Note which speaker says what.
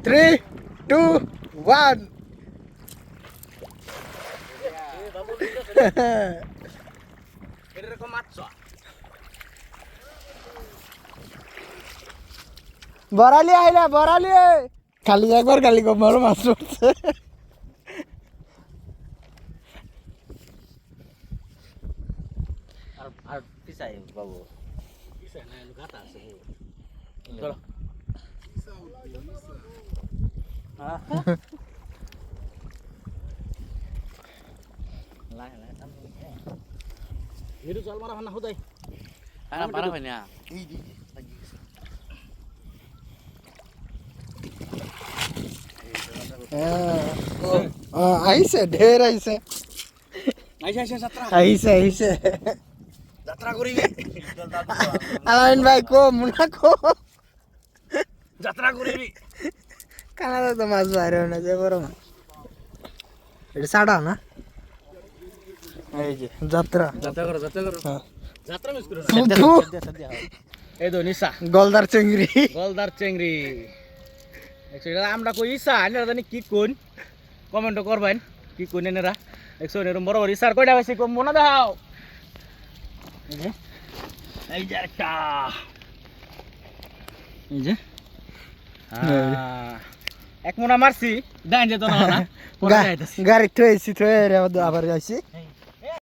Speaker 1: 3, 2, 1.
Speaker 2: এরকম মাছ
Speaker 1: বরালি আইলা বরালি খালি একবার খালি বড় মাছ পড়ছে
Speaker 2: আর পিছাই বাবু পিছাই না গাতা আছে চলো হিরু চল মারা হানা হুদাই আরে পারা হয় না
Speaker 1: আইছে ঢের আইছে
Speaker 2: আইসা যাত্রা
Speaker 1: আইছে
Speaker 2: যাত্রা করি
Speaker 1: আলাইন ভাই কো মুনা কো
Speaker 2: যাত্রা করিবি
Speaker 1: কানাডা তো মাছ বাইরে না যে বড় মাছ এটা সাড়া না এই যে যাত্রা
Speaker 2: যাত্রা করো
Speaker 1: হ্যাঁ
Speaker 2: যাত্রা মিস করো
Speaker 1: ফুফু।
Speaker 2: এই তো নিশা
Speaker 1: গলদার চিংড়ি
Speaker 2: গলদার চেংড়ি এটা আমরা কই ইসা আইনা জানি কি কোন কমেন্ট করবেন কি কোন এনারা 100 এরম বড় বড় ইসার কয়টা হইছে কম মনে দাও এই যে একটা এই যে এক মোনা মারছি ডাইন যেত না পরে যাইতাছি
Speaker 1: গাড়ি থইছি থই আবার যাইছি